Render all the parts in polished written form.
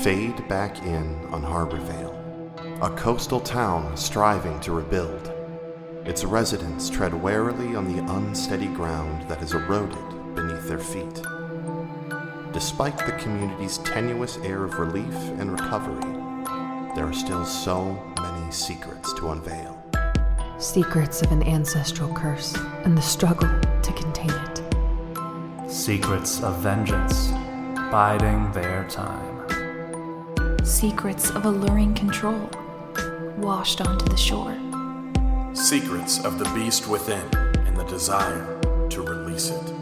fade back in on Harborvale, a coastal town striving to rebuild. Its residents tread warily on the unsteady ground that has eroded beneath their feet. Despite the community's tenuous air of relief and recovery, there are still so many secrets to unveil. Secrets of an ancestral curse and the struggle to contain it. Secrets of vengeance, biding their time. Secrets of alluring control, washed onto the shore. Secrets of the beast within and the desire to release it.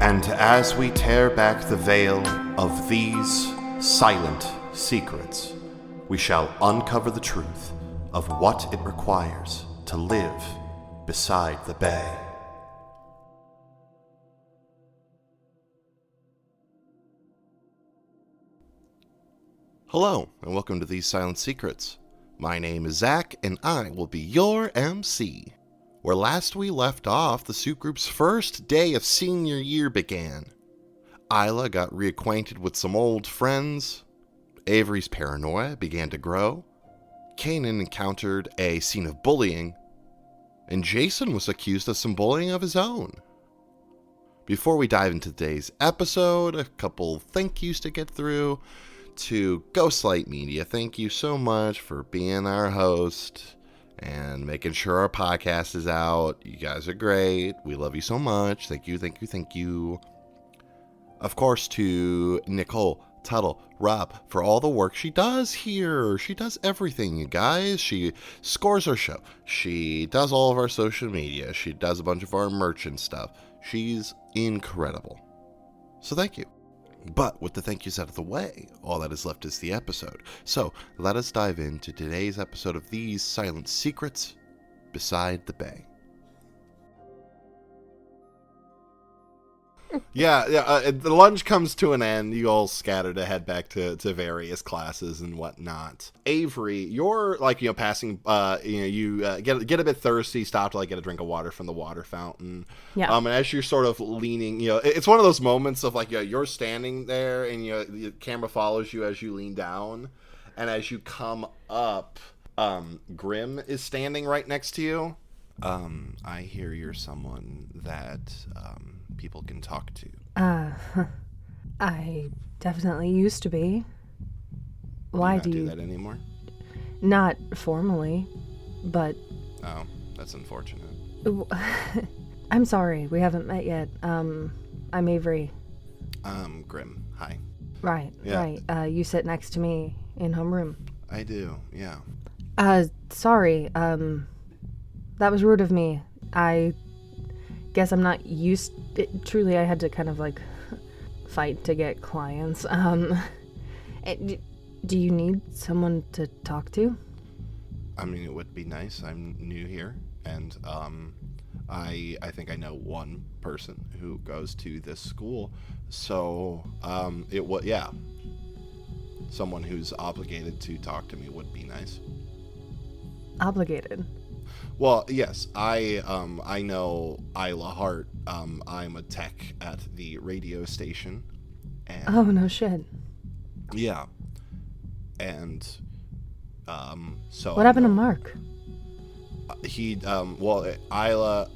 And as we tear back the veil of these silent secrets, we shall uncover the truth of what it requires to live beside the bay. Hello, and welcome to These Silent Secrets. My name is Zach, and I will be your MC. Where last we left off, the suit group's first day of senior year began. Isla got reacquainted with some old friends. Avery's paranoia began to grow. Kanan encountered a scene of bullying, and Jason was accused of some bullying of his own. Before we dive into today's episode, a couple thank yous to get through. To Ghostlight Media, thank you so much for being our host and making sure our podcast is out. You guys are great. We love you so much. Thank you, thank you, thank you. Of course, to Nicole Tuttle-Robb for all the work she does here. She does everything, you guys. She scores our show. She does all of our social media. She does a bunch of our merch and stuff. She's incredible. So thank you. But with the thank yous out of the way, all that is left is the episode. So let us dive into today's episode of These Silent Secrets Beside the Bay. The lunch comes to an end. You all scatter to head back to various classes and whatnot. Avery, you're passing. You get a bit thirsty. Stop to get a drink of water from the water fountain. Yeah. And as you're sort of leaning, it's one of those moments of you're standing there and the camera follows you as you lean down, and as you come up, Grim is standing right next to you. I hear you're someone that people can talk to. I definitely used to be. Why do you do that anymore? Not formally, but... Oh, that's unfortunate. I'm sorry, we haven't met yet. I'm Avery. Grim, hi. Right, yeah. Right. You sit next to me in homeroom. I do, yeah. Sorry, that was rude of me. I guess I'm not used... Truly, I had to kind of, fight to get clients. Do you need someone to talk to? I mean, it would be nice. I'm new here, and I think I know one person who goes to this school. So, someone who's obligated to talk to me would be nice. Obligated? Well, yes, I know Isla Hart. I'm a tech at the radio station. And, oh, no shit. Yeah. And, so... What happened to Mark? Isla,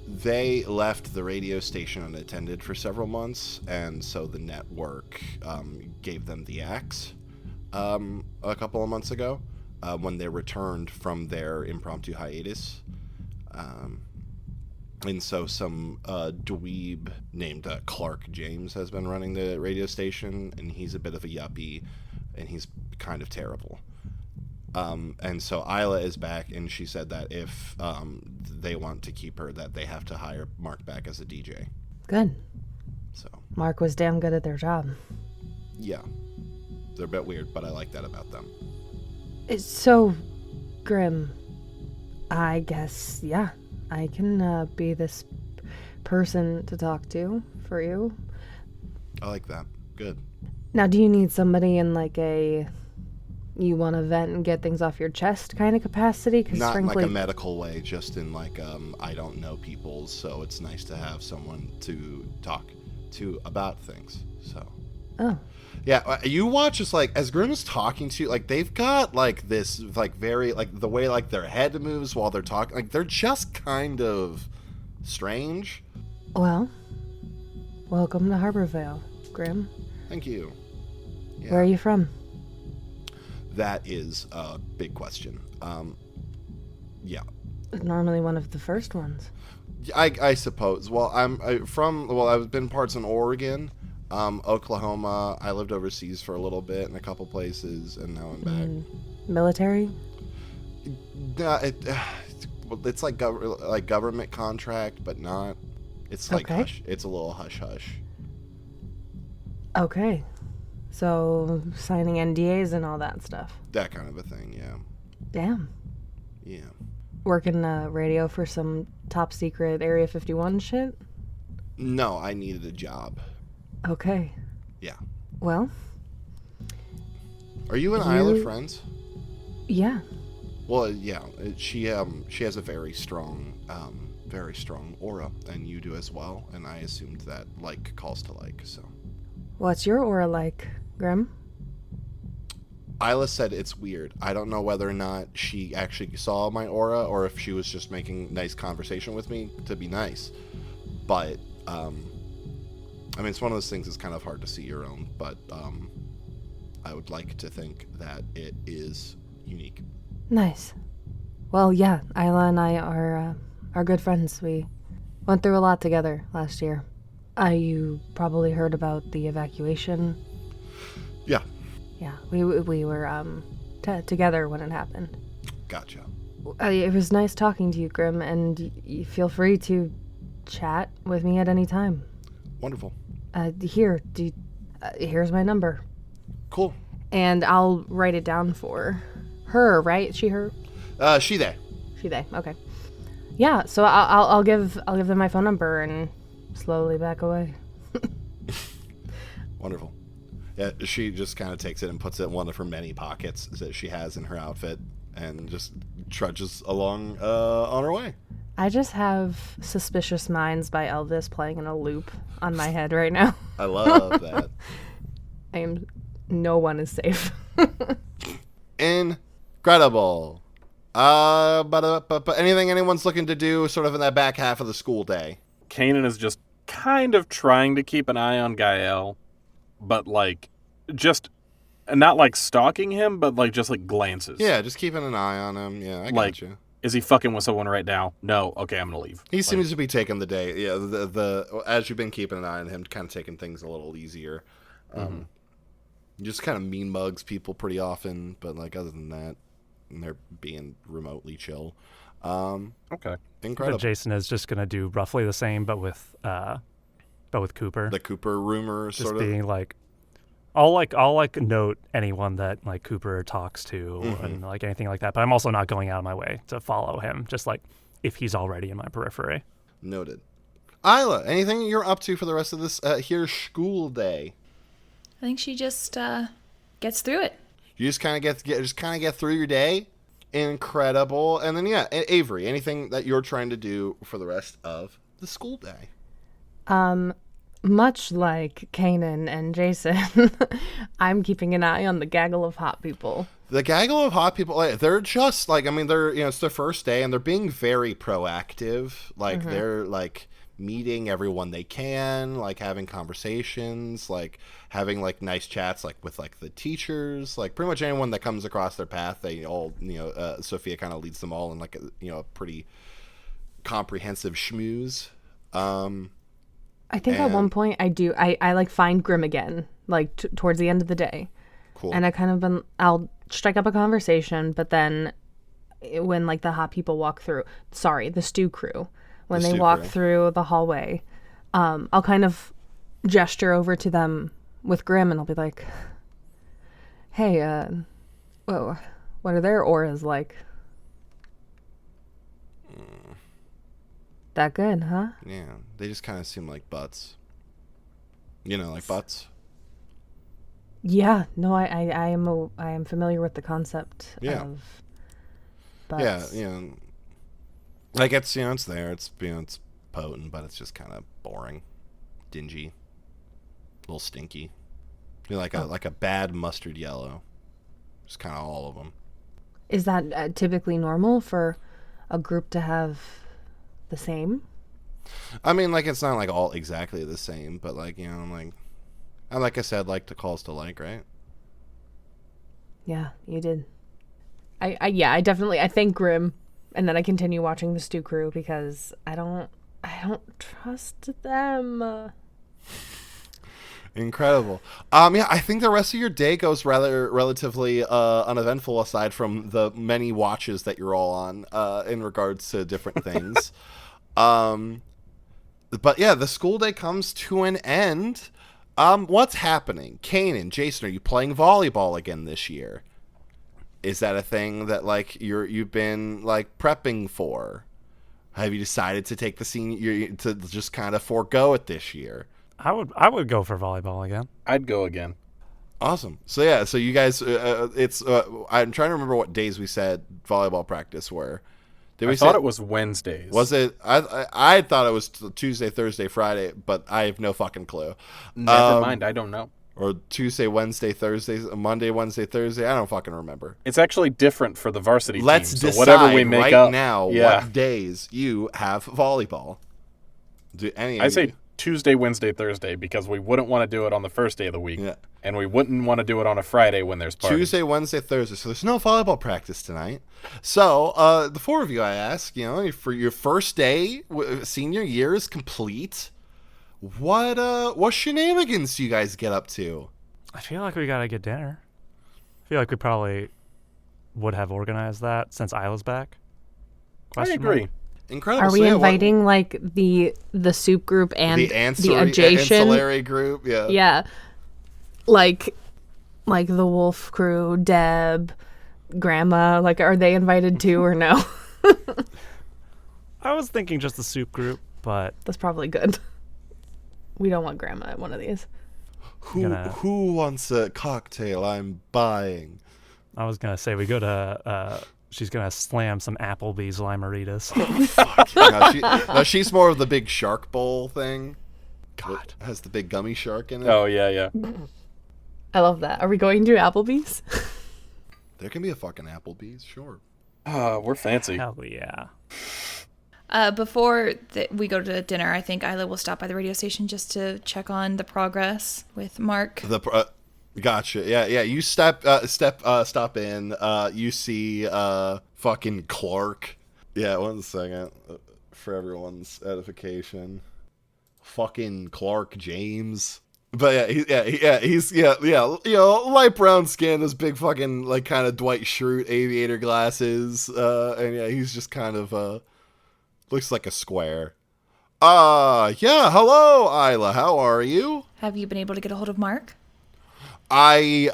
they left the radio station unattended for several months, and so the network gave them the axe a couple of months ago. When they returned from their impromptu hiatus. And so some dweeb named Clark James has been running the radio station, and he's a bit of a yuppie, and he's kind of terrible. And so Isla is back, and she said that if they want to keep her, that they have to hire Mark back as a DJ. Good. So Mark was damn good at their job. Yeah. They're a bit weird, but I like that about them. It's so Grim. I guess, yeah, I can be this person to talk to for you. I like that. Good. Now, do you need somebody in you want to vent and get things off your chest kind of capacity? 'Cause not frankly, in a medical way, just in I don't know people, so it's nice to have someone to talk to about things. So Oh. Yeah, you watch just like as Grimm is talking to you, like they've got like this like very like the way like their head moves while they're talking, like they're just kind of strange. Well, welcome to Harborvale, Grimm. Thank you. Yeah. Where are you from? That is a big question. Yeah. Normally one of the first ones. I suppose. Well, I've been parts in Oregon, Oklahoma. I lived overseas for a little bit in a couple places, and now I'm back. Military? It's like government contract, but not. It's like Okay. hush. It's a little hush hush. Okay. So, signing NDAs and all that stuff. That kind of a thing, yeah. Damn. Yeah. Working radio for some top secret Area 51 shit? No, I needed a job. Okay. Yeah. Well, Are you and Isla friends? yeah. Well, yeah. She has a very strong aura, and you do as well. And I assumed that like calls to like. So. What's your aura like, Grimm? Isla said it's weird. I don't know whether or not she actually saw my aura or if she was just making nice conversation with me to be nice. But, I mean, it's one of those things that's kind of hard to see your own, but I would like to think that it is unique. Nice. Well, yeah, Isla and I are good friends. We went through a lot together last year. You probably heard about the evacuation. Yeah. Yeah, we were together when it happened. Gotcha. It was nice talking to you, Grimm, and you feel free to chat with me at any time. Wonderful. Here's my number. Cool. And I'll write it down for her, right? She, her? She, they. She, they. Okay. Yeah. So I'll give them my phone number and slowly back away. Wonderful. Yeah, she just kind of takes it and puts it in one of her many pockets that she has in her outfit and just trudges along on her way. I just have Suspicious Minds by Elvis playing in a loop on my head right now. I love that. No one is safe. Incredible. But anything anyone's looking to do sort of in that back half of the school day? Kanan is just kind of trying to keep an eye on Gael, but like just not like stalking him, but like just like glances. Yeah, just keeping an eye on him. Yeah, I like, gotcha. Is he fucking with someone right now? No. Okay, I'm gonna leave. He seems to be taking the day. Yeah, the as you've been keeping an eye on him, kind of taking things a little easier. Just kind of mean mugs people pretty often, but like other than that, they're being remotely chill. Okay. Incredible. But Jason is just gonna do roughly the same, but with Cooper. The Cooper rumor, just sort of being like, I'll note anyone that like Cooper talks to and like anything like that. But I'm also not going out of my way to follow him. Just like if he's already in my periphery. Noted. Isla, anything you're up to for the rest of this here school day? I think she just gets through it. You just kind of get through your day. Incredible. And then yeah, Avery, anything that you're trying to do for the rest of the school day? Much like Kanan and Jason, I'm keeping an eye on the gaggle of hot people. The gaggle of hot people, they're just like, I mean, it's their first day and they're being very proactive. Like they're like meeting everyone they can, like having conversations, like having like nice chats, like with like the teachers, like pretty much anyone that comes across their path. They all, Sophia kind of leads them all in like a pretty comprehensive schmooze. I think at one point I like find Grimm again, like towards the end of the day. Cool. And I'll strike up a conversation, but then when like the hot people walk through, the stew crew, when they walk through the hallway, I'll kind of gesture over to them with Grimm and I'll be like, hey, whoa, what are their auras like? That good, huh? Yeah, they just kind of seem like butts. Like butts. Yeah, no, I am familiar with the concept of butts. Yeah, like it's it's there, it's potent, but it's just kind of boring, dingy, a little stinky. like a bad mustard yellow. Just kind of all of them. Is that typically normal for a group to have the same? I mean, like, it's not like all exactly the same, but like, you know, like I said, like to calls to like, right? Yeah, you did. I definitely I thank Grim, and then I continue watching the Stew Crew because I don't trust them. Incredible. Yeah, I think the rest of your day goes relatively uneventful aside from the many watches that you're all on in regards to different things. But yeah, the school day comes to an end. What's happening? Kanan, Jason, are you playing volleyball again this year? Is that a thing that like you've been like prepping for? Have you decided to take the senior to just kind of forego it this year? I would go for volleyball again. I'd go again. Awesome. So yeah, so you guys, I'm trying to remember what days we said volleyball practice were. I thought it was Wednesdays. Was it? I thought it was Tuesday, Thursday, Friday, but I have no fucking clue. Never mind, I don't know. Or Tuesday, Wednesday, Thursday, Monday, Wednesday, Thursday. I don't fucking remember. It's actually different for the varsity team. Let's so decide whatever we make right up, now what days you have volleyball. Do any? I say Tuesday, Wednesday, Thursday because we wouldn't want to do it on the first day of the week, and we wouldn't want to do it on a Friday when there's parties. Tuesday, Wednesday, Thursday. So there's no volleyball practice tonight. So the four of you, I ask, you know, for your first day, senior year is complete. What shenanigans do you guys get up to? I feel like we gotta get dinner. I feel like we probably would have organized that since Isla's back. I agree. Incredible. Are we inviting like the soup group and the adjacent ancillary group? Yeah. Yeah. Like the Wolf Crew, Deb, Grandma, like are they invited too or no? I was thinking just the soup group, but that's probably good. We don't want Grandma at one of these. Who wants a cocktail? I'm buying. I was gonna say we go to she's gonna slam some Applebee's limeritas. No, she's more of the big shark bowl thing. God, it has the big gummy shark in it. Oh yeah. I love that. Are we going to Applebee's? There can be a fucking Applebee's, sure. We're fancy. Hell yeah. Before we go to dinner, I think Isla will stop by the radio station just to check on the progress with Mark. Gotcha. Yeah. You stop in. You see fucking Clark. Yeah, 1 second for everyone's edification. Fucking Clark James. But he's you know, light brown skin, this big fucking like kind of Dwight Schrute aviator glasses, and yeah, he's just kind of looks like a square. Hello, Isla. How are you? Have you been able to get a hold of Mark? I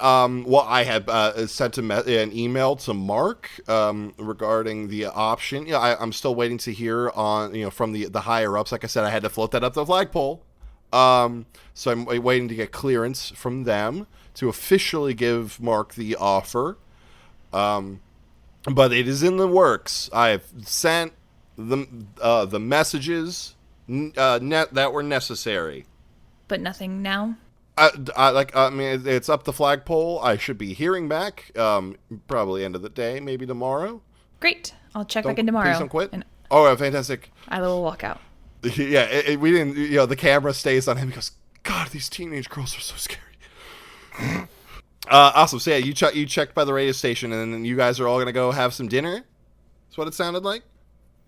had sent an email to Mark regarding the option. Yeah, I'm still waiting to hear from the higher ups. Like I said, I had to float that up the flagpole. So I'm waiting to get clearance from them to officially give Mark the offer. But it is in the works. I've sent the messages that were necessary. But nothing now? I mean, it's up the flagpole. I should be hearing back probably end of the day, maybe tomorrow. Great. I'll check back in tomorrow. Please don't quit. Oh, fantastic. Isla will walk out. Yeah, we didn't, the camera stays on him. He goes, God, these teenage girls are so scary. Awesome. So yeah, you checked by the radio station, and then you guys are all going to go have some dinner? That's what it sounded like?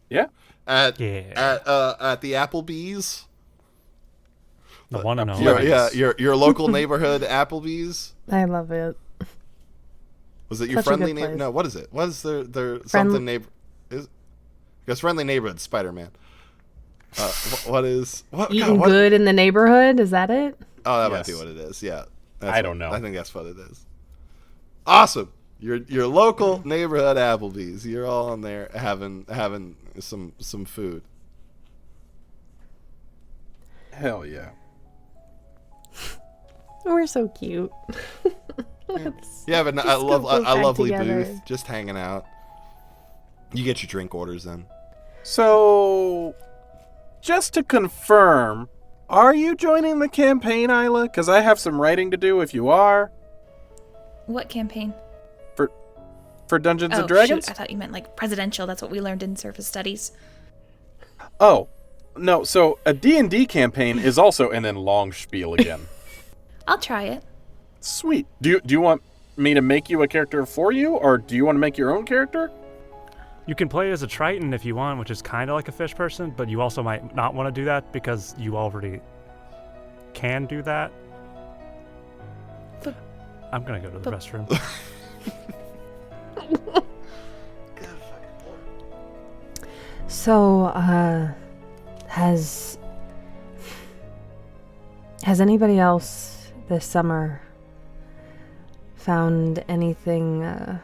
Yeah. At the Applebee's? The one and only. Your local neighborhood Applebee's. I love it. Was it your friendly neighbor? No, what is it? What is their something neighbor? Because friendly neighborhood Spider-Man. What is eating good in the neighborhood? Is that it? Oh, that might be what it is. Yeah, I don't know. I think that's what it is. Awesome. Your local neighborhood Applebee's. You're all in there having some food. Hell yeah. We're so cute. Yeah, but a lovely booth, just hanging out. You get your drink orders then. So, just to confirm, Are you joining the campaign, Isla? Because I have some writing to do if you are. What campaign? For Dungeons and Dragons? Shoot, I thought you meant like presidential. That's what we learned in surface studies. Oh, no. So a D&D campaign is also, and then long spiel again. I'll try it. Sweet. Do you want me to make you a character for you, or do you want to make your own character? You can play as a Triton if you want, which is kind of like a fish person, but you also might not want to do that because you already can do that. But, I'm going to go to the restroom. So, has anybody else this summer found anything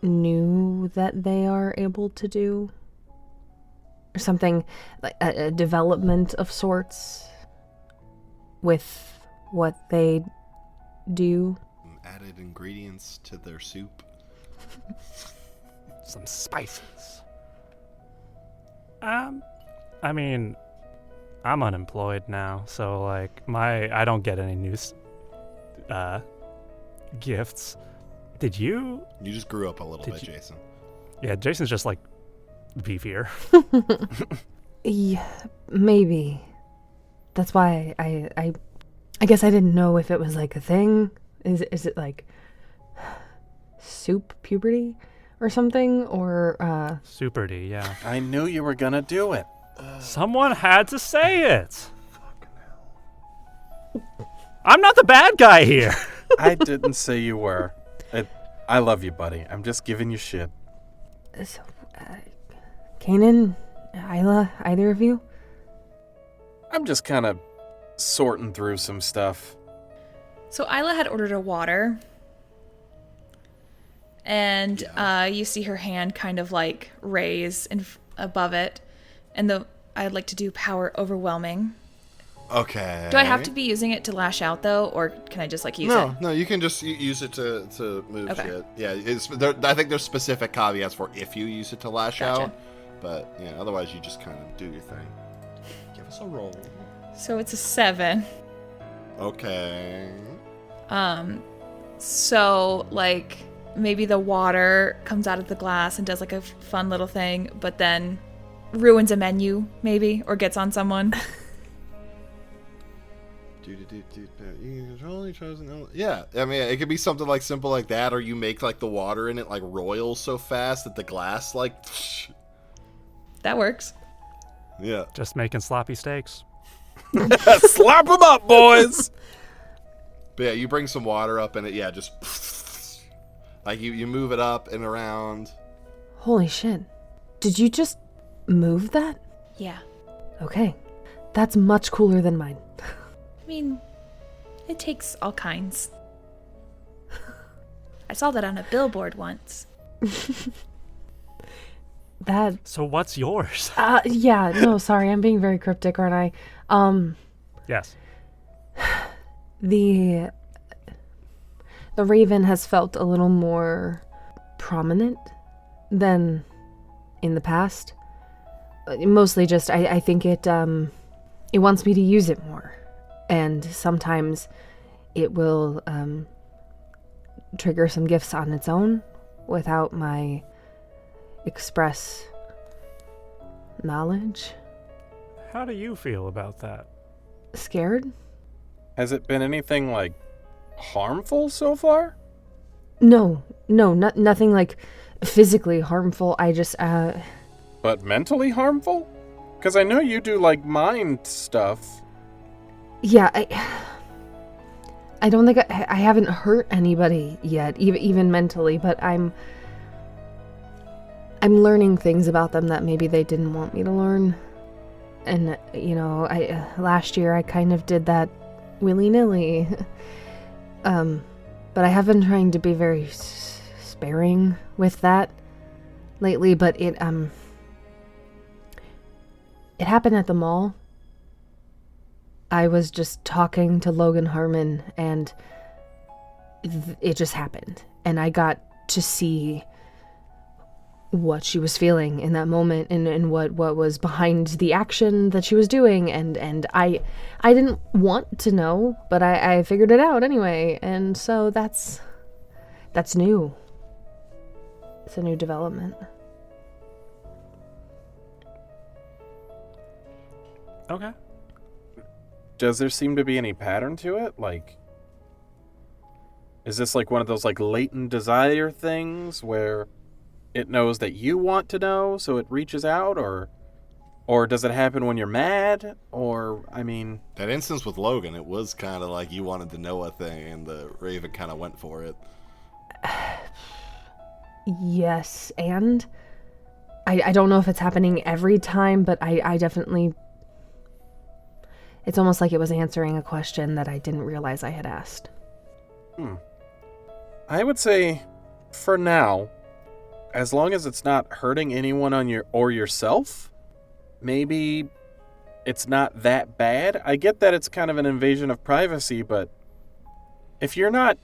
new that they are able to do? Or something like a development of sorts with what they do? Added ingredients to their soup. Some spices. I mean, I'm unemployed now, so like I don't get any new gifts. Did you? You just grew up a little bit, Jason. Yeah, Jason's just like beefier. Yeah, maybe. That's why I guess I didn't know if it was like a thing. Is it like soup puberty or something, or Superdy, yeah. I knew you were gonna do it. Someone had to say it. I'm not the bad guy here. I didn't say you were. I love you, buddy. I'm just giving you shit. So, Kanan, Isla, either of you? I'm just kind of sorting through some stuff. So Isla had ordered a water. And you see her hand kind of like raise above it. And I'd like to do power overwhelming. Okay. Do I have to be using it to lash out though, or can I just like use it? No, you can just use it to move Okay. shit. Yeah, I think there's specific caveats for if you use it to lash Gotcha. out, but yeah, otherwise you just kind of do your thing. Give us a roll. So it's a 7. Okay. So like maybe the water comes out of the glass and does like a fun little thing, but then ruins a menu maybe, or gets on someone. You control your chosen element. Yeah, I mean, it could be something like simple like that, or you make like the water in it like royals so fast that the glass like. That works. Yeah. Just making sloppy steaks. Slap them up, boys! But yeah, you bring some water up and it, yeah, just like you move it up and around. Holy shit. Did you just move that? Yeah. Okay. That's much cooler than mine. I mean, it takes all kinds. I saw that on a billboard once. That. So what's yours? Yeah, no, sorry, I'm being very cryptic, aren't I? Yes. The raven has felt a little more prominent than in the past. Mostly just, I think it wants me to use it more. And sometimes it will trigger some gifts on its own without my express knowledge. How do you feel about that? Scared? Has it been anything, like, harmful so far? No, nothing like physically harmful. I just, But mentally harmful? Because I know you do, like, mind stuff. yeah, I don't think I haven't hurt anybody yet, even mentally, but I'm learning things about them that maybe they didn't want me to learn. And, you know, last year I kind of did that willy-nilly. But I have been trying to be very sparing with that lately, but it happened at the mall. I was just talking to Logan Harmon, and it just happened. And I got to see what she was feeling in that moment and what was behind the action that she was doing. And I didn't want to know, but I figured it out anyway. And so that's new. It's a new development. Okay. Does there seem to be any pattern to it? Like, is this like one of those like latent desire things where it knows that you want to know, so it reaches out, or does it happen when you're mad? Or, I mean, that instance with Logan, it was kind of like you wanted to know a thing, and the Raven kind of went for it. Yes, and I don't know if it's happening every time, but I definitely... It's almost like it was answering a question that I didn't realize I had asked. I would say, for now, as long as it's not hurting anyone on yourself, maybe it's not that bad. I get that it's kind of an invasion of privacy, but if you're not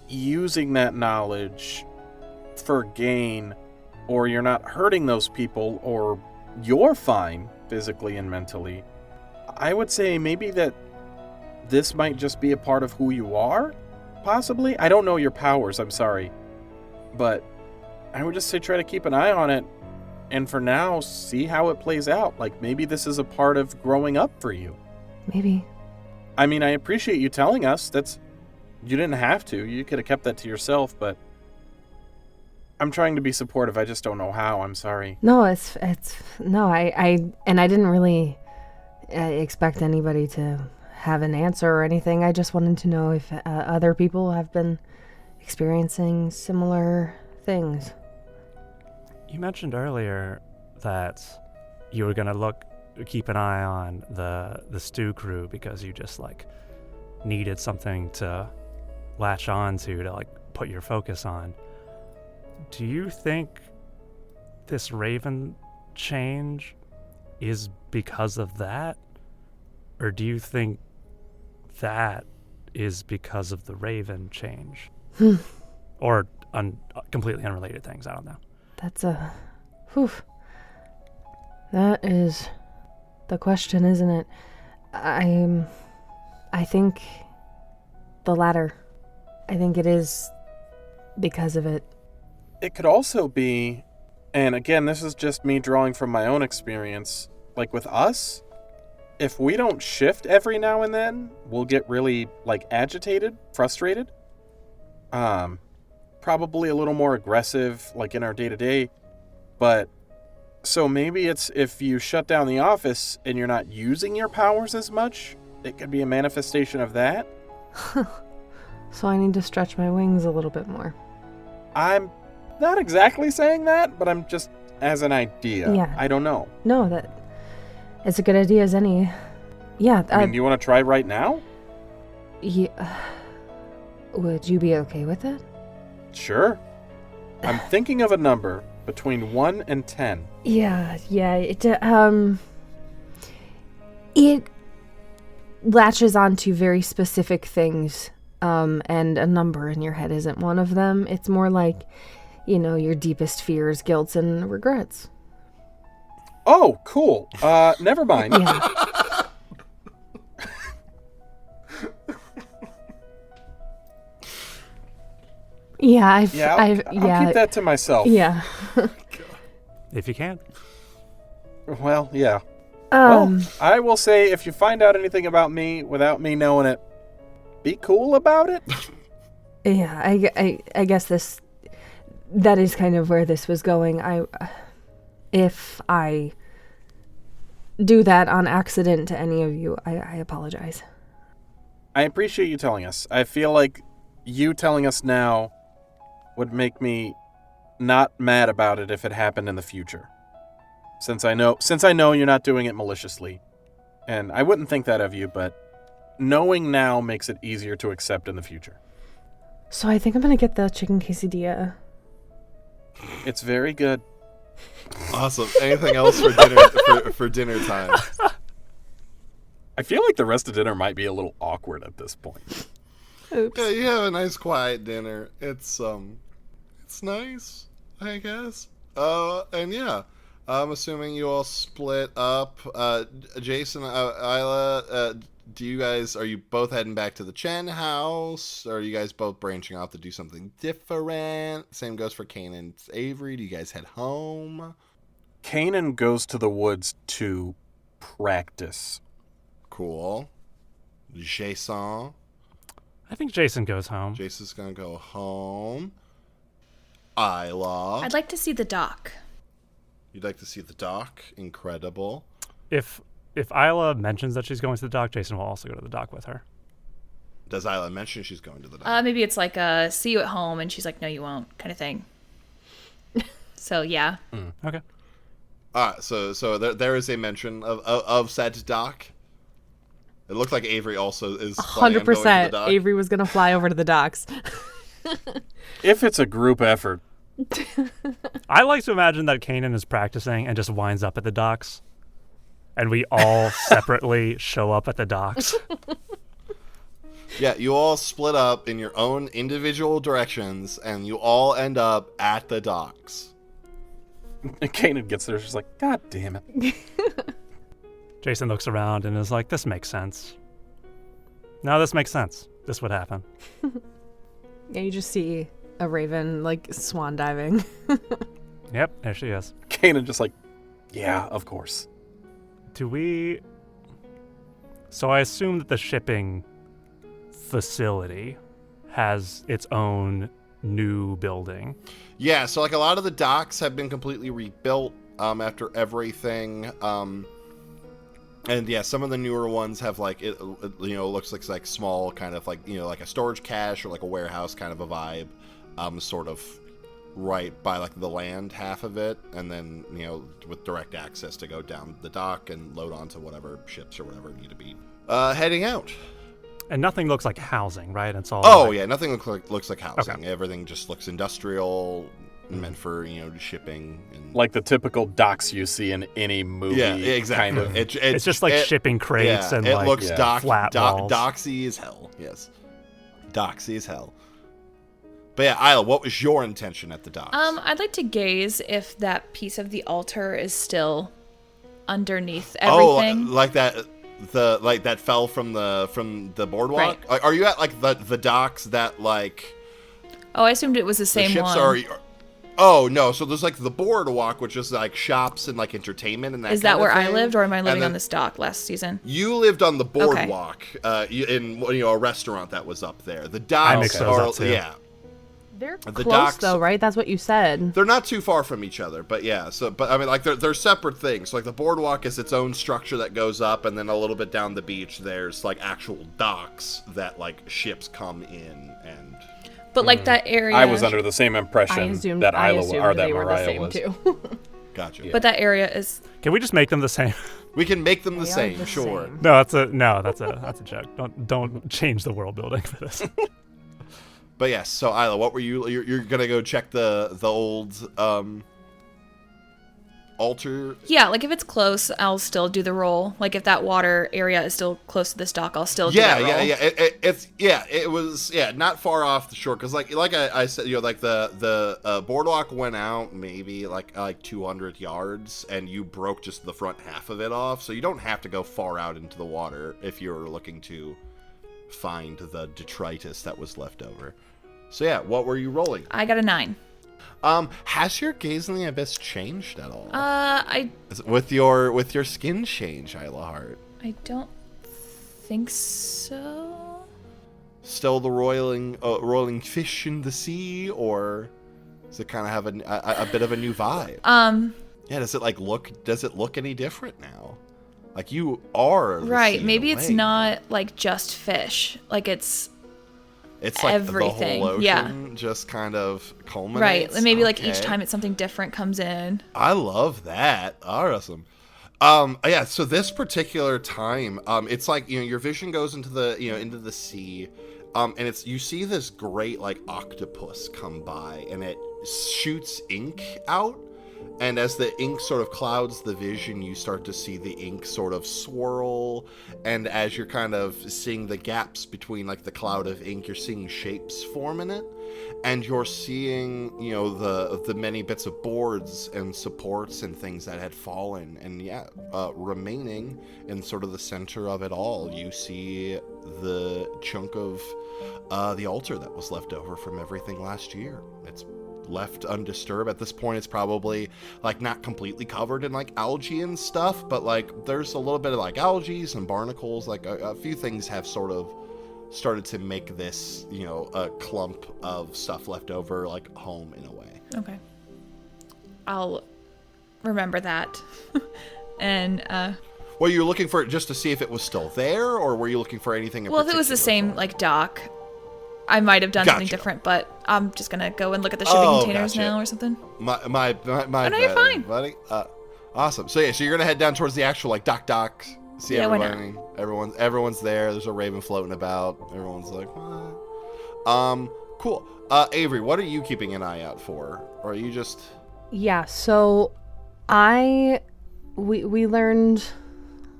using that knowledge for gain, or you're not hurting those people, or you're fine physically and mentally, I would say maybe that this might just be a part of who you are, possibly. I don't know your powers, I'm sorry. But I would just say try to keep an eye on it, and for now, see how it plays out. Like, maybe this is a part of growing up for you. Maybe. I mean, I appreciate you telling us. You didn't have to. You could have kept that to yourself, but I'm trying to be supportive. I just don't know how. I'm sorry. No, I didn't really expect anybody to have an answer or anything. I just wanted to know if other people have been experiencing similar things. You mentioned earlier that you were gonna keep an eye on the stew crew because you just like needed something to latch on to like put your focus on. Do you think this Raven change is because of that? Or do you think that is because of the Raven change? Or completely unrelated things, I don't know. That's that is the question, isn't it? I think the latter. I think it is because of it. It could also be, and again, this is just me drawing from my own experience, like with us, if we don't shift every now and then, we'll get really like agitated, frustrated. Probably a little more aggressive like in our day-to-day, but so maybe it's if you shut down the office and you're not using your powers as much, it could be a manifestation of that. So I need to stretch my wings a little bit more. I'm not exactly saying that, but I'm just as an idea. Yeah. I don't know. No, that it's a good idea as any. Yeah. I mean, do you want to try right now? Yeah. Would you be okay with it? Sure. I'm thinking of a number between 1 and 10. Yeah. It latches onto very specific things, and a number in your head isn't one of them. It's more like, your deepest fears, guilts, and regrets. Oh, cool. Never mind. Yeah. Yeah, I'll keep that to myself. Yeah. If you can. Well, yeah. Well, I will say if you find out anything about me without me knowing it, be cool about it. Yeah, I guess that is kind of where this was going. If I do that on accident to any of you, I apologize. I appreciate you telling us. I feel like you telling us now would make me not mad about it if it happened in the future. Since I know you're not doing it maliciously. And I wouldn't think that of you, but knowing now makes it easier to accept in the future. So I think I'm going to get the chicken quesadilla. It's very good. Awesome. Anything else for dinner for dinner time? I feel like the rest of dinner might be a little awkward at this point. Oops. Yeah, you have a nice quiet dinner. It's nice. I guess. And yeah, I'm assuming you all split up. Jason, Isla, are you both heading back to the Chen house? Or are you guys both branching off to do something different? Same goes for Kane and Avery. Do you guys head home? Kanan goes to the woods to practice. Cool. Jason? I think Jason goes home. Jason's gonna go home. Isla? I'd like to see the dock. You'd like to see the dock? Incredible. If Isla mentions that she's going to the dock, Jason will also go to the dock with her. Does Isla mention she's going to the dock? Maybe it's like a see you at home, and she's like, no, you won't, kind of thing. So, yeah. Okay. So there is a mention of said dock. It looked like Avery also is 100%. Avery was going to fly over to the docks. If it's a group effort. I like to imagine that Kanan is practicing and just winds up at the docks. And we all separately show up at the docks. Yeah, you all split up in your own individual directions, and you all end up at the docks. And Kanan gets there, she's like, God damn it. Jason looks around and is like, this makes sense. No, this makes sense. This would happen. Yeah, you just see a raven, like, swan diving. Yep, there she is. Kanan just like, yeah, of course. So I assume that the shipping facility has its own new building. Yeah, so like a lot of the docks have been completely rebuilt after everything. And yeah, some of the newer ones have like it looks like small kind of like like a storage cache or like a warehouse kind of a vibe, sort of right by like the land half of it, and then with direct access to go down the dock and load onto whatever ships or whatever need to be heading out. And nothing looks like housing, right? It's all. Oh yeah, nothing looks like housing. Okay. Everything just looks industrial, meant for shipping and like the typical docks you see in any movie. Yeah, exactly. Kind of. It's just like shipping crates and it looks flat walls. Doxy as hell. Yes, doxy as hell. But yeah, Isla, what was your intention at the docks? I'd like to gaze if that piece of the altar is still underneath everything. Oh, like that. That fell from the boardwalk. Right. Are you at like the docks that like? Oh, I assumed it was the same ships one. Oh no! So there's like the boardwalk, which is like shops and like entertainment and that. Is that where I lived, or am I living on this dock last season? You lived on the boardwalk, in a restaurant that was up there. The docks I mix those up too. Yeah. They're close though, right? That's what you said. They're not too far from each other, but yeah. So, but I mean, like they're separate things. So, like the boardwalk is its own structure that goes up, and then a little bit down the beach, there's like actual docks that like ships come in and. But like that area, I was under the same impression that Isla or that Mariah was. Too. Gotcha. Yeah. But that area is. Can we just make them the same? We can make them the same, sure. Same. No, that's a joke. Don't change the world building for this. But yes, so Isla, what were you're gonna go check the old altar? Yeah, like if it's close, I'll still do the roll. Like if that water area is still close to this dock, I'll still do that roll. It was not far off the shore because like I said, like the boardwalk went out maybe like 200 yards, and you broke just the front half of it off, so you don't have to go far out into the water if you're looking to find the detritus that was left over. So yeah, what were you rolling? I got a 9. Has your gaze in the abyss changed at all? With your skin change, Isla Hart? I don't think so. Still the roiling fish in the sea, or does it kind of have a bit of a new vibe? Yeah, does it look any different now? Like you are right. Maybe it's not like just fish. Like it's like everything. The whole ocean just kind of culminates. Right. And maybe like each time it's something different comes in. I love that. Awesome. Yeah, so this particular time, it's like, your vision goes into the sea, and you see this great like octopus come by, and it shoots ink out, And as the ink sort of clouds the vision, you start to see the ink sort of swirl. And as you're kind of seeing the gaps between like the cloud of ink, you're seeing shapes form in it. And you're seeing, you know, the many bits of boards and supports and things that had fallen. And remaining in sort of the center of it all, you see the chunk of the altar that was left over from everything last year. It's left undisturbed. At this point, it's probably like not completely covered in like algae and stuff, but like there's a little bit of like algae and barnacles. Like a few things have sort of started to make this, you know, a clump of stuff left over like home in a way. Okay. I'll remember that. And were you looking for it just to see if it was still there, or were you looking for anything in well, if it was the same like dock, I might have done something different, but I'm just gonna go and look at the shipping containers now or something. My oh, no, you're fine, buddy. Awesome. So yeah, so you're gonna head down towards the actual like dock. See everybody. Everyone's there. There's a raven floating about. Everyone's like, what? Cool. Avery, what are you keeping an eye out for? Or are you just? Yeah. So, we learned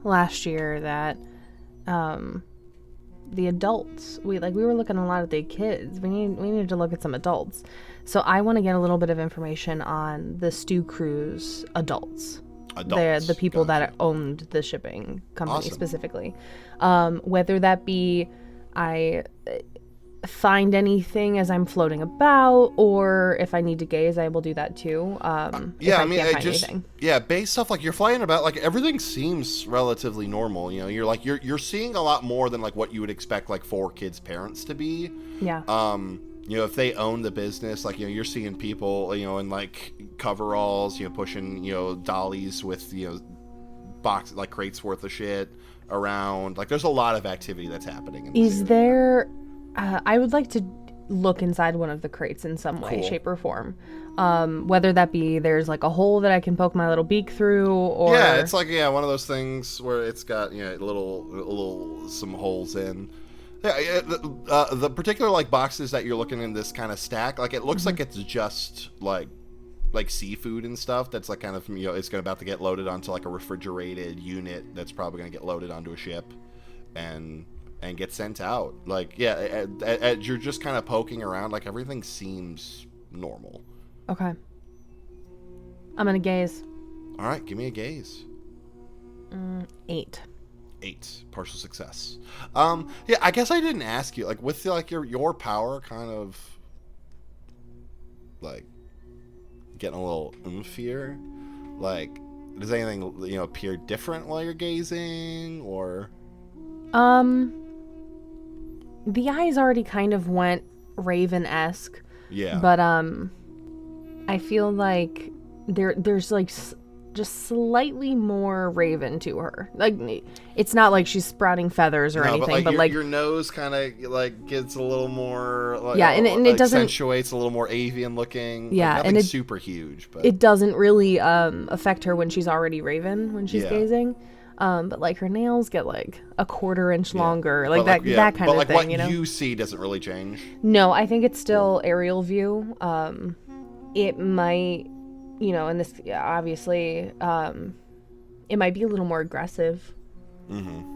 last year that, the adults, we were looking a lot at the kids. We needed to look at some adults. So I want to get a little bit of information on the Stew Crew's adults. The people that owned the shipping company specifically. Whether that be I find anything as I'm floating about, or if I need to gaze, I will do that too. Base stuff, like you're flying about, like everything seems relatively normal. You know, you're seeing a lot more than like what you would expect like 4 kids' parents to be. Yeah. You know, if they own the business, like, you know, you're seeing people, you know, in like coveralls, you know, pushing, you know, dollies with, you know, boxes, like crates worth of shit around. Like, there's a lot of activity that's happening. Is there, I would like to look inside one of the crates in some way, shape, or form. Whether that be there's like a hole that I can poke my little beak through, or yeah, it's like one of those things where it's got, you know, little some holes in. Yeah, the particular like boxes that you're looking in this kind of stack, like it looks like it's just like seafood and stuff that's like kind of, you know, it's about to get loaded onto like a refrigerated unit that's probably going to get loaded onto a ship and get sent out. Like, yeah, you're just kind of poking around, like everything seems normal. Okay. I'm going to gaze. All right, give me a gaze. 8. 8, partial success. Yeah, I guess I didn't ask you, like, with like your power kind of like getting a little oomphier, like, does anything, you know, appear different while you're gazing, or the eyes already kind of went Raven-esque. Yeah. But I feel like there's like just slightly more Raven to her. Like, it's not like she's sprouting feathers or anything, but like your nose kind of like gets a little more like, yeah, and it doesn't accentuates a little more avian looking. Yeah, like, and it's super huge, but it doesn't really affect her when she's already Raven when she's gazing. But like her nails get like a 1/4 inch longer, like that kind of thing. But like what you see doesn't really change. No, I think it's still aerial view. It might, you know, and this obviously, it might be a little more aggressive,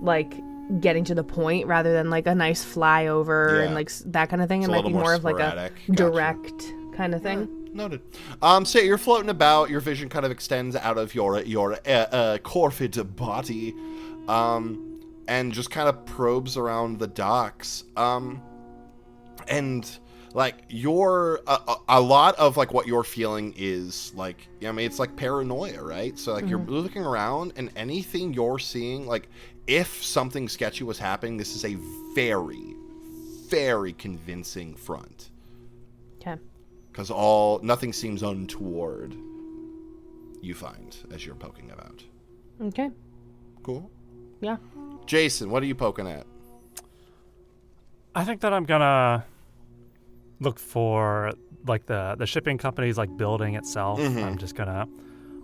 like getting to the point rather than like a nice flyover and like that kind of thing. It might be more of like a direct kind of thing. Noted. So you're floating about. Your vision kind of extends out of your corvid body, and just kind of probes around the docks. And like you're a lot of like what you're feeling is like, I mean, it's like paranoia, right? So like you're looking around, and anything you're seeing, like if something sketchy was happening, this is a very, very convincing front. Okay. Because nothing seems untoward, you find, as you're poking about. Okay. Cool. Yeah. Jason, what are you poking at? I think that I'm gonna look for like the shipping company's like building itself.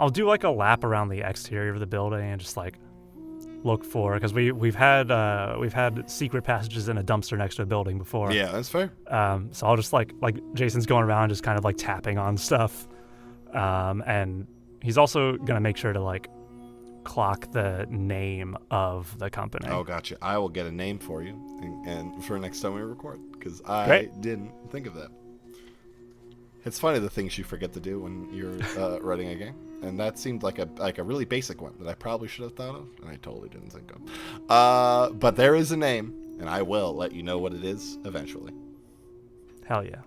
I'll do like a lap around the exterior of the building and just like look for, because we've had secret passages in a dumpster next to a building before. Yeah, that's fair. So I'll just like Jason's going around just kind of like tapping on stuff, And he's also going to make sure to, like, clock the name of the company. Oh, gotcha. I will get a name for you and for next time we record, because I Great. didn't think of that. It's funny the things you forget to do when you're writing a game, and that seemed like a really basic one that I probably should have thought of, and I totally didn't think of. But there is a name, and I will let you know what it is eventually. Hell yeah.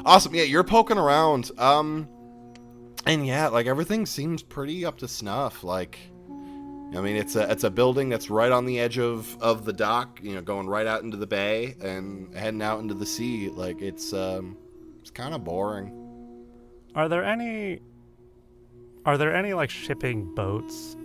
Awesome. Yeah, you're poking around. And yeah, like everything seems pretty up to snuff. Like, I mean, it's a building that's right on the edge of the dock, you know, going right out into the bay and heading out into the sea. Like it's kind of boring. Are there any like shipping boats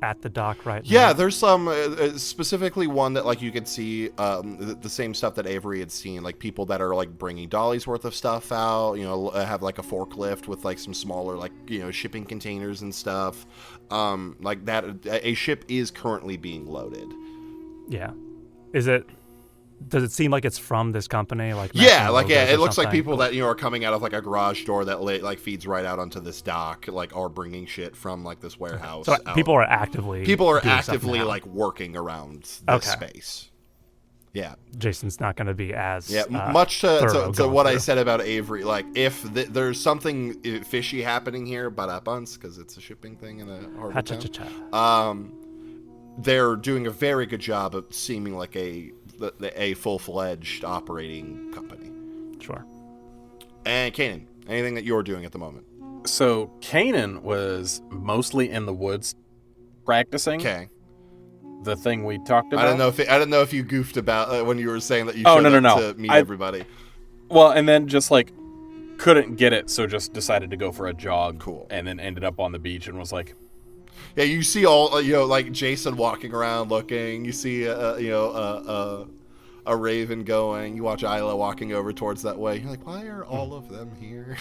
at the dock right now? Yeah, there's some specifically one that like you could see the same stuff that Avery had seen, like people that are like bringing dollies worth of stuff out, you know, have like a forklift with like some smaller like, you know, shipping containers and stuff. Like that a ship is currently being loaded. Yeah. Does it seem like it's from this company? Like yeah, like logos it or looks like something? people that, you know, are coming out of like a garage door that like feeds right out onto this dock, like are bringing shit from like this warehouse. So out. people are actively doing stuff now. like working around this space. Yeah, Jason's not going to be as much to what I through. said about Avery. Like if there's something fishy happening here, because it's a shipping thing in a harbor town. They're doing a very good job of seeming like a full-fledged operating company. Sure. And Kanan, anything that you're doing at the moment? So Kanan was mostly in the woods practicing. Okay. The thing we talked about. I don't know if you goofed about when you were saying that you showed up no. to meet everybody. Well, and then just like couldn't get it, so just decided to go for a jog. Cool. And then ended up on the beach and was like, yeah, you see all, you know, like Jason walking around looking. You see, a raven going. You watch Isla walking over towards that way. You're like, why are all of them here?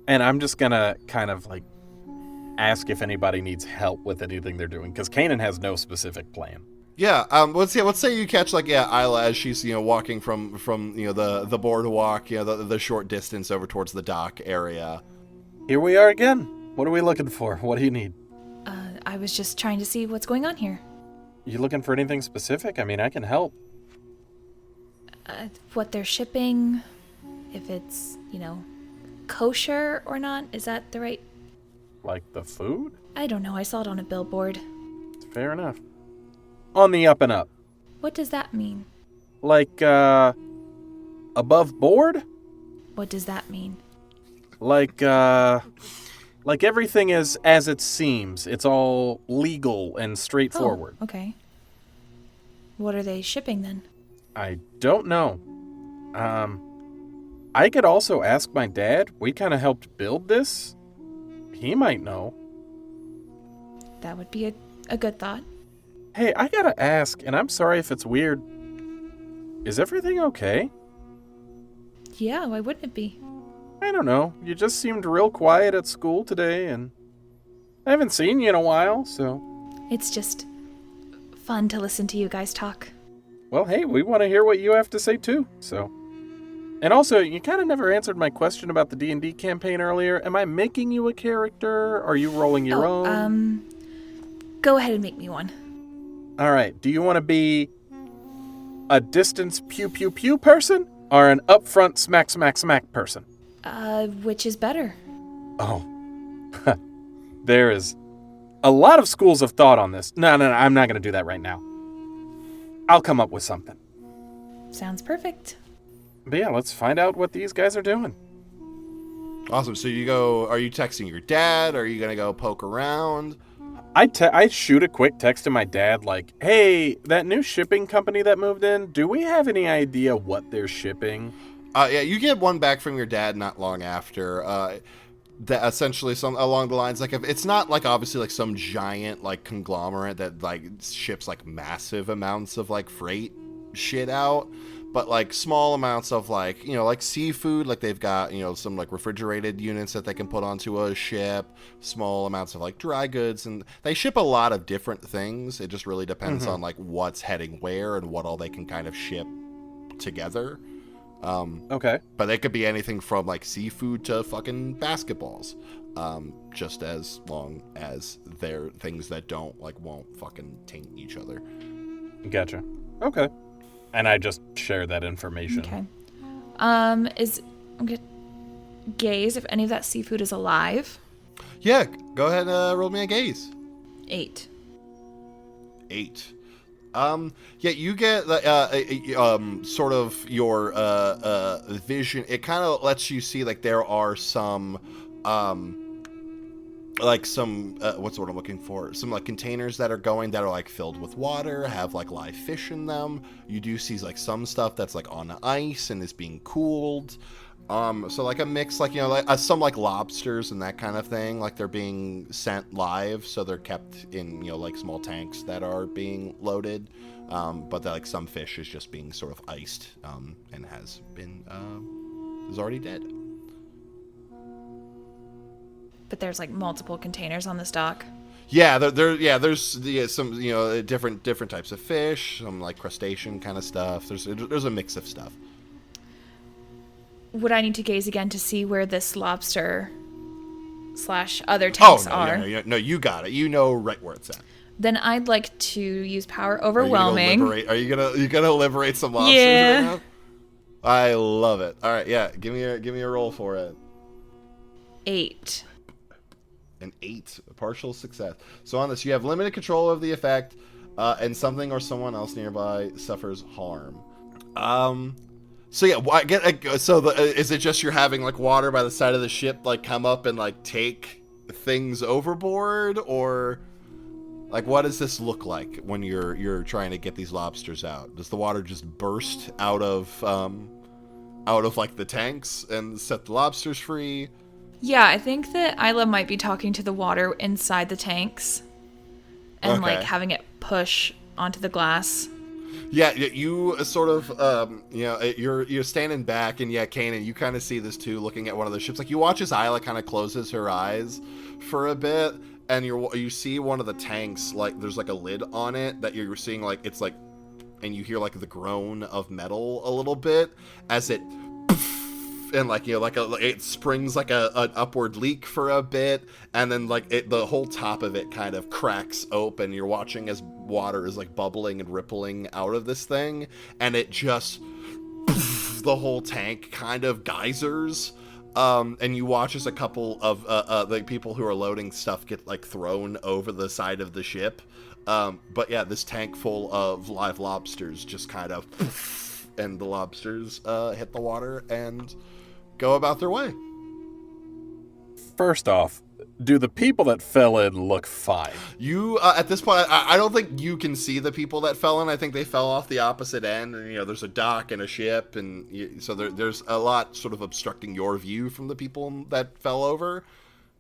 And I'm just gonna kind of like ask if anybody needs help with anything they're doing, because Kanan has no specific plan. Yeah. Let's say you catch like Isla as she's, you know, walking from you know the boardwalk, you know, the short distance over towards the dock area. Here we are again. What are we looking for? What do you need? I was just trying to see what's going on here. You looking for anything specific? I mean, I can help. What they're shipping, if it's, you know, kosher or not. Is that the right? Like the food? I don't know. I saw it on a billboard. Fair enough. On the up and up. What does that mean? Like, above board? What does that mean? Like everything is as it seems. It's all legal and straightforward. Oh, okay. What are they shipping then? I don't know. I could also ask my dad. We kind of helped build this. He might know. That would be a good thought. Hey, I gotta ask, and I'm sorry if it's weird. Is everything okay? Yeah, why wouldn't it be? I don't know. You just seemed real quiet at school today, and I haven't seen you in a while, so... It's just fun to listen to you guys talk. Well, hey, we want to hear what you have to say, too, so... And also, you kind of never answered my question about the D&D campaign earlier. Am I making you a character? Are you rolling your own? Go ahead and make me one. All right. Do you want to be a distance pew-pew-pew person or an upfront smack-smack-smack person? Which is better? Oh. There is a lot of schools of thought on this. No, I'm not going to do that right now. I'll come up with something. Sounds perfect. But yeah, let's find out what these guys are doing. Awesome. So are you texting your dad? Are you going to go poke around? I shoot a quick text to my dad like, hey, that new shipping company that moved in, do we have any idea what they're shipping? Yeah, you get one back from your dad not long after. That essentially some along the lines like it's not like obviously like some giant like conglomerate that like ships like massive amounts of like freight shit out, but like small amounts of like, you know, like seafood, like they've got, you know, some like refrigerated units that they can put onto a ship, small amounts of like dry goods, and they ship a lot of different things. It just really depends on like what's heading where and what all they can kind of ship together. Okay. But they could be anything from like seafood to fucking basketballs. Just as long as they're things that won't fucking taint each other. Gotcha. Okay. And I just share that information. Okay. I'm gonna gaze if any of that seafood is alive. Yeah, go ahead and roll me a gaze. 8. 8. Yeah, you get sort of your vision. It kind of lets you see like there are some what's the word I'm looking for? Some like containers that are like filled with water, have like live fish in them. You do see like some stuff that's like on ice and is being cooled. So like a mix, like, some like lobsters and that kind of thing, like they're being sent live, so they're kept in, like small tanks that are being loaded. But like some fish is just being sort of iced, and is already dead. But there's like multiple containers on this dock. Yeah, there's some, different types of fish, some like crustacean kind of stuff. There's a mix of stuff. Would I need to gaze again to see where this lobster / other tanks are? No, you got it. You know right where it's at. Then I'd like to use power overwhelming. Are you gonna liberate some lobsters right now? I love it. All right, yeah, give me a roll for it. 8. An 8, a partial success. So on this, you have limited control of the effect, and something or someone else nearby suffers harm. So yeah, is it just you're having like water by the side of the ship like come up and like take things overboard, or like what does this look like when you're trying to get these lobsters out? Does the water just burst out of like the tanks and set the lobsters free? Yeah, I think that Isla might be talking to the water inside the tanks and like having it push onto the glass. Yeah, you sort of, you're standing back, and yeah, Kanan, you kind of see this too, looking at one of the ships. Like you watch as Isla kind of closes her eyes for a bit, and you see one of the tanks, like there's like a lid on it that you're seeing, like it's like, and you hear like the groan of metal a little bit as it. And like it springs like an upward leak for a bit, and then like the whole top of it kind of cracks open. You're watching as water is like bubbling and rippling out of this thing, and it just the whole tank kind of geysers. And you watch as a couple of the people who are loading stuff get like thrown over the side of the ship. But yeah, this tank full of live lobsters just kind of and the lobsters hit the water and go about their way. First off, do the people that fell in look fine? You, at this point, I don't think you can see the people that fell in. I think they fell off the opposite end, and, there's a dock and a ship, and so there's a lot sort of obstructing your view from the people that fell over.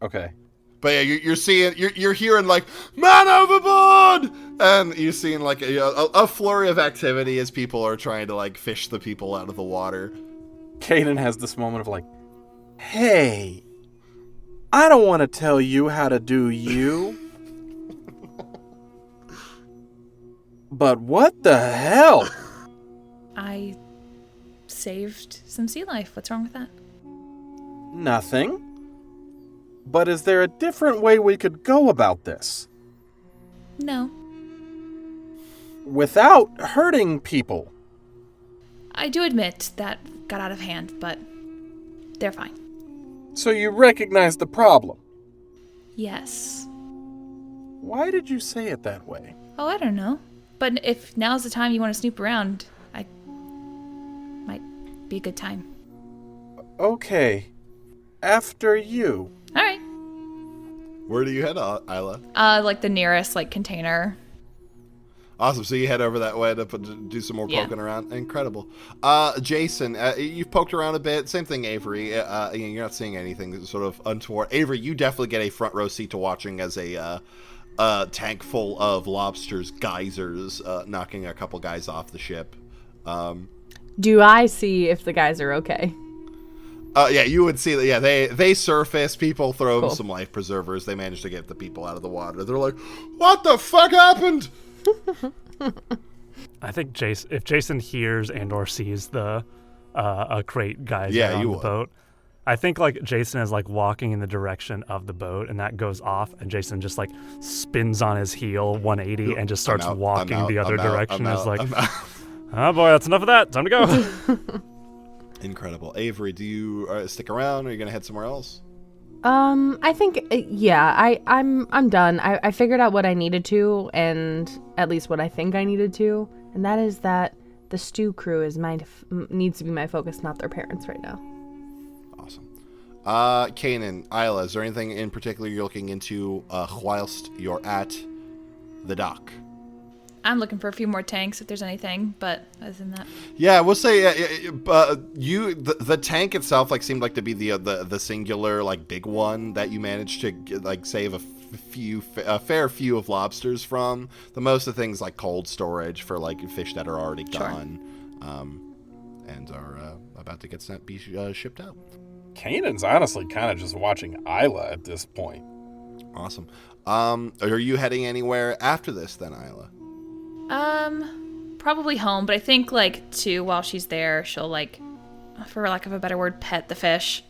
Okay. But yeah, you're hearing like, man overboard! And you're seeing like a flurry of activity as people are trying to like fish the people out of the water. Kanan has this moment of like, hey, I don't want to tell you how to do you. But what the hell? I saved some sea life. What's wrong with that? Nothing. But is there a different way we could go about this? No. Without hurting people? I do admit that got out of hand, but they're fine. So you recognize the problem? Yes. Why did you say it that way? Oh, I don't know. But if now's the time you want to snoop around, might be a good time. Okay. After you. All right. Where do you head, Isla? Like the nearest container. Awesome. So you head over that way to do some more poking around. Incredible. Jason, you've poked around a bit. Same thing, Avery. You're not seeing anything sort of untoward. Avery, you definitely get a front row seat to watching as a tank full of lobsters, geysers, knocking a couple guys off the ship. Do I see if the guys are okay? Yeah, you would see that. Yeah, they surface. People throw them some life preservers. They manage to get the people out of the water. They're like, "What the fuck happened?" I think if Jason hears and or sees the a crate geyser Yeah, on you the would. boat. I think like Jason is like walking in the direction of the boat, and that goes off, and Jason just like spins on his heel 180 and just starts walking the other direction. Is like, oh boy, that's enough of that. Time to go. Incredible. Avery, do you stick around, or are you gonna head somewhere else? I think I'm done. I figured out what I needed to, and at least what I think I needed to, and that is that the stew crew needs to be my focus, not their parents right now. Awesome. Kanan, Isla, is there anything in particular you're looking into whilst you're at the dock? I'm looking for a few more tanks if there's anything, but other than that, Yeah, we'll say the tank itself like seemed like to be the singular like big one that you managed to like save a fair few of lobsters from. The most of things like cold storage for like fish that are already gone, and are about to get shipped out. Kanan's honestly kind of just watching Isla at this point. Awesome. Are you heading anywhere after this then, Isla? probably home, but I think like too while she's there, she'll like, for lack of a better word, pet the fish.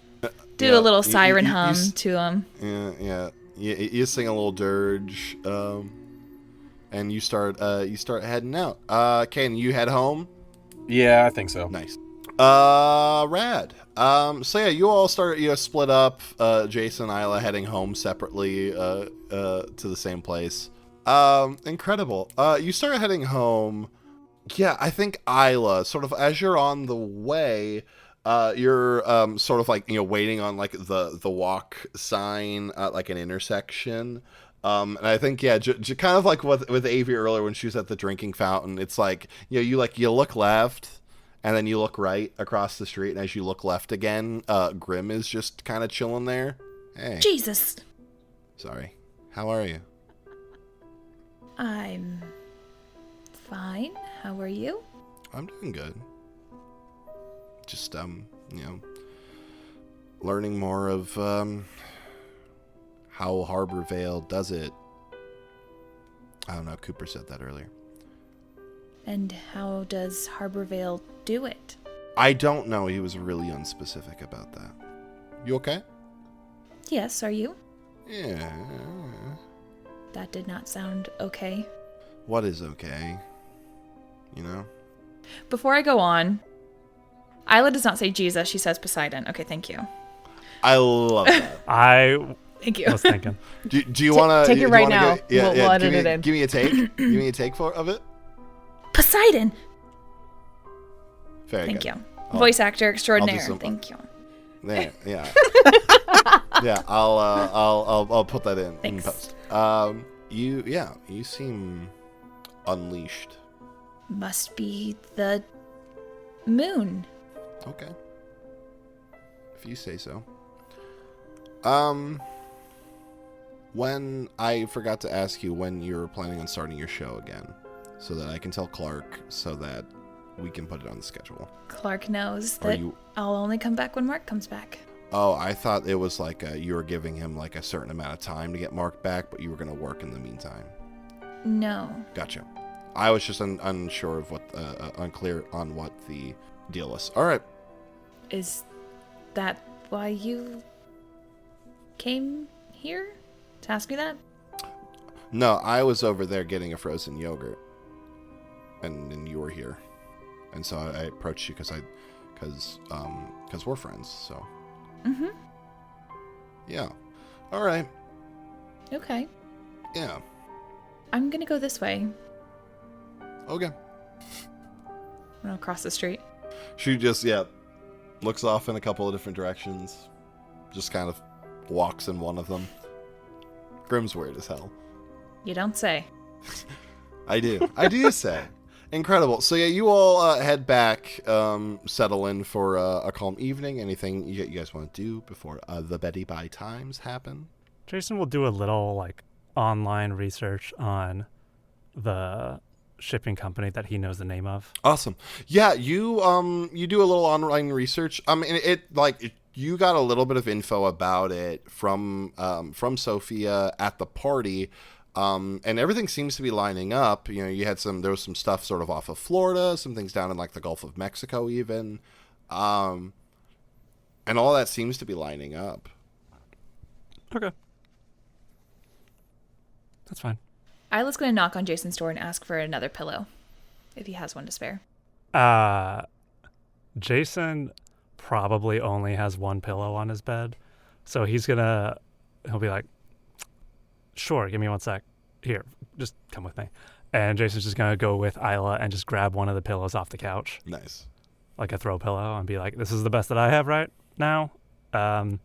Do a little siren hum to him. Yeah. You sing a little dirge, and you start heading out. Can you head home? Yeah, I think so. Nice. Rad. So yeah, you all split up. Jason and Isla heading home separately, to the same place. Incredible. You start heading home. Yeah, I think Isla, sort of as you're on the way, you're sort of like, waiting on like the walk sign at like an intersection. And I think, yeah, kind of like with Avery earlier when she was at the drinking fountain, it's like, you look left and then you look right across the street. And as you look left again, Grim is just kind of chilling there. Hey. Jesus. Sorry. How are you? I'm fine. How are you? I'm doing good. Just, learning more of, how Harbor Vale does it. I don't know, Cooper said that earlier. And how does Harbor Vale do it? I don't know, he was really unspecific about that. You okay? Yes, are you? Yeah. That did not sound okay. What is okay? Before I go on, Isla does not say Jesus, she says Poseidon. Okay, thank you. I love that. Thank you. was thinking. Do you want to... Take it right now. We'll edit it in. Give me a take. Give me a take of it. Poseidon! Very Thank good. you. Voice actor extraordinaire. Thank you. Yeah. Yeah, I'll put that in post. You seem unleashed. Must be the moon. Okay. If you say so. When I forgot to ask you when you're planning on starting your show again, so that I can tell Clark so that we can put it on the schedule. Clark knows that I'll only come back when Mark comes back. Oh, I thought it was like you were giving him like a certain amount of time to get Mark back, but you were going to work in the meantime. No. Gotcha. I was just unsure of unclear on what the deal was. All right. Is that why you came here to ask me that? No, I was over there getting a frozen yogurt, and then you were here, and so I approached you because we're friends. So. Mm-hmm. Yeah. All right. Okay. Yeah. I'm gonna go this way. Okay. I'm gonna cross the street. She just looks off in a couple of different directions, just kind of walks in one of them. Grim's weird as hell. You don't say. I do say. Incredible. So yeah, you all head back, settle in for a calm evening. Anything you guys want to do before the Betty Bye times happen? Jason will do a little like online research on the shipping company that he knows the name of. Awesome. Yeah, you do a little online research. You got a little bit of info about it from Sophia at the party. And everything seems to be lining up. There was some stuff sort of off of Florida, some things down in like the Gulf of Mexico even. And all that seems to be lining up. Okay. That's fine. Isla's going to knock on Jason's door and ask for another pillow, if he has one to spare. Jason probably only has one pillow on his bed, so he'll be like, sure, give me 1 sec. Here, just come with me. And Jason's just gonna go with Isla and just grab one of the pillows off the couch. Nice. Like a throw pillow, and be like, this is the best that I have right now. If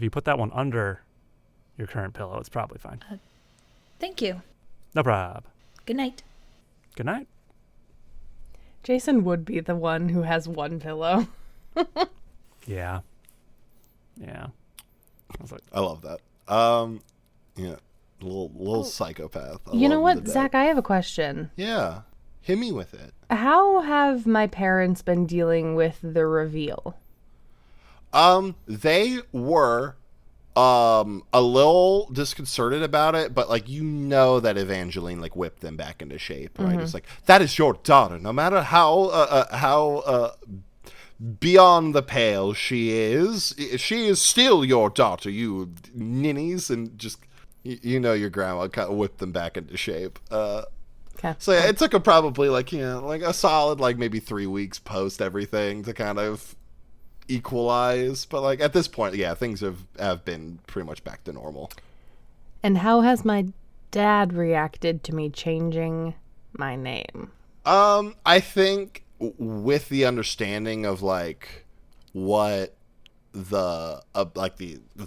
you put that one under your current pillow, it's probably fine. Thank you. No prob. Good night. Good night. Jason would be the one who has one pillow. Yeah. Yeah. I was like, I love that. Yeah, little psychopath. I You know love what, him to Zach? death. I have a question. Yeah, hit me with it. How have my parents been dealing with the reveal? They were a little disconcerted about it, but like that Evangeline like whipped them back into shape, right? It's like, that is your daughter, no matter how beyond the pale she is still your daughter, you ninnies. And just your grandma kind of whipped them back into shape. Okay. So yeah, it took them probably like a solid like maybe 3 weeks post everything to kind of equalize, but like at this point, yeah, things have been pretty much back to normal. And how has my dad reacted to me changing my name? I think with the understanding of like what the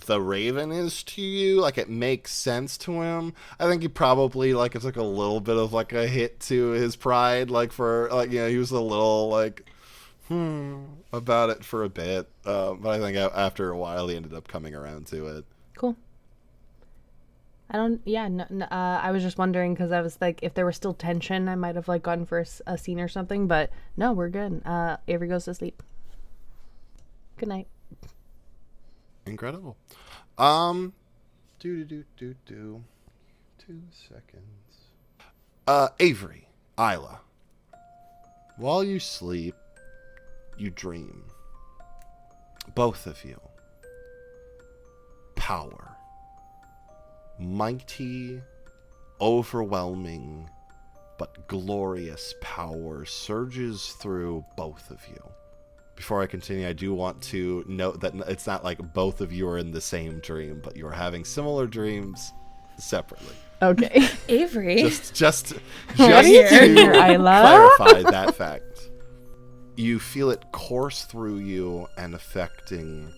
Raven is to you, like it makes sense to him. I think he probably like it took a little bit of like a hit to his pride, like for like he was a little like about it for a bit, but I think after a while he ended up coming around to it. Cool. I was just wondering because I was like, if there was still tension, I might have like gone for a scene or something, but no, we're good. Avery goes to sleep. Good night. Incredible. 2 seconds. Avery, Isla, while you sleep, you dream. Both of you. Power. Mighty, overwhelming, but glorious power surges through both of you. Before I continue, I do want to note that it's not like both of you are in the same dream, but you're having similar dreams separately. Okay. Avery. Just to Isla? clarify that fact. You feel it course through you and affecting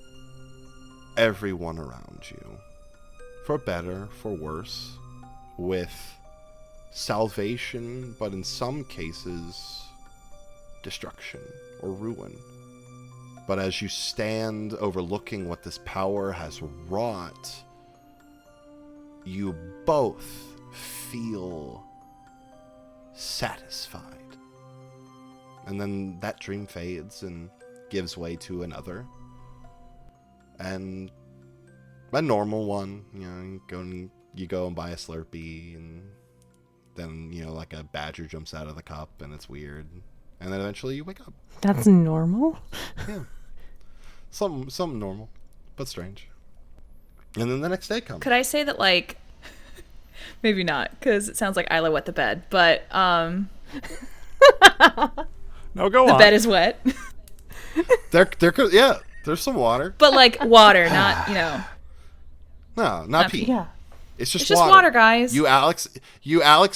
everyone around you. For better, for worse, with salvation, but in some cases, destruction or ruin. But as you stand overlooking what this power has wrought, you both feel satisfied. And then that dream fades and gives way to another. And a normal one, you go and buy a Slurpee, and then, like a badger jumps out of the cup, and it's weird. And then eventually you wake up. That's normal? Yeah. Something normal, but strange. And then the next day comes. Could I say that, like, maybe not, because it sounds like Isla wet the bed, but, no, go on. the bed is wet. There could, yeah, there's some water. But, like, water, not, No, not pee. Yeah. It's just water, guys. You Alex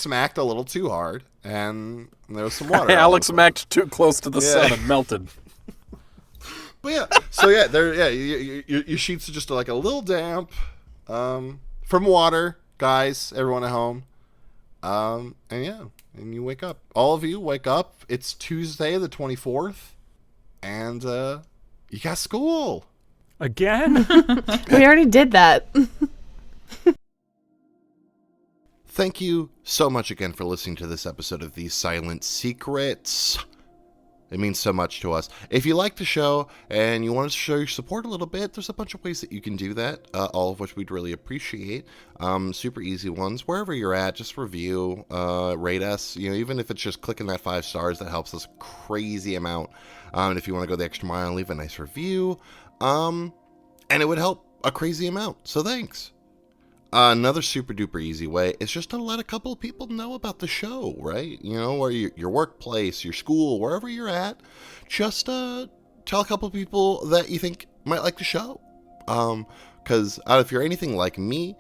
smacked a little too hard, and there was some water. Alex macked too close to the sun and melted. But yeah, so yeah, your sheets are just like a little damp, from water, guys. Everyone at home, and you wake up. All of you wake up. It's Tuesday, the 24th, and you got school Again? We already did that. Thank you so much again for listening to this episode of These Silent Secrets. It means so much to us. If you like the show and you want us to show your support a little bit, there's a bunch of ways that you can do that, all of which we'd really appreciate. Super easy ones. Wherever you're at, just review, rate us. Even if it's just clicking that 5 stars, that helps us a crazy amount. And if you want to go the extra mile and leave a nice review, and it would help a crazy amount. So thanks. Another super duper easy way is just to let a couple of people know about the show, right? Or your workplace, your school, wherever you're at. Just tell a couple of people that you think might like the show. Because if you're anything like me,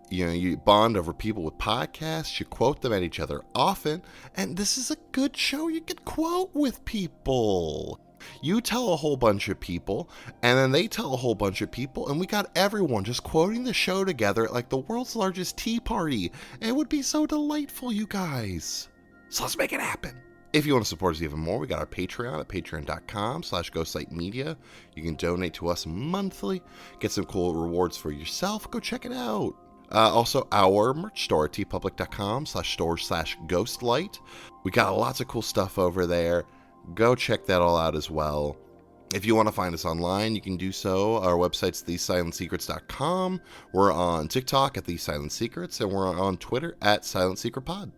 you bond over people with podcasts, you quote them at each other often, and this is a good show you can quote with people. You tell a whole bunch of people, and then they tell a whole bunch of people, and we got everyone just quoting the show together at like the world's largest tea party. It would be so delightful, you guys. So let's make it happen. If you want to support us even more, we got our Patreon at patreon.com/ghostlightmedia. You can donate to us monthly, get some cool rewards for yourself. Go check it out. Also, our merch store at tpublic.com/store/ghostlight. We got lots of cool stuff over there. Go check that all out as well. If you want to find us online, you can do so. Our website's thesilentsecrets.com. We're on TikTok at The Silent Secrets, and we're on Twitter at Silent Secret Pod.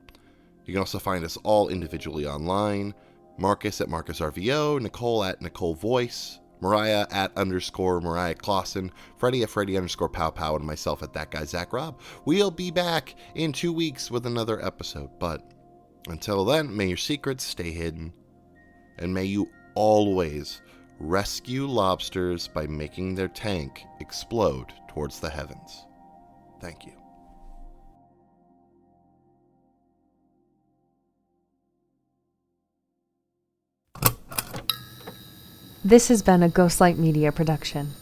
You can also find us all individually online. Marcus at MarcusRVO, Nicole at Nicole Voice, Mariah at _Mariah Clawson, Freddie at Freddie _Pow, and myself at That Guy Zach Robb. We'll be back in 2 weeks with another episode, but until then, may your secrets stay hidden. And may you always rescue lobsters by making their tank explode towards the heavens. Thank you. This has been a Ghostlight Media production.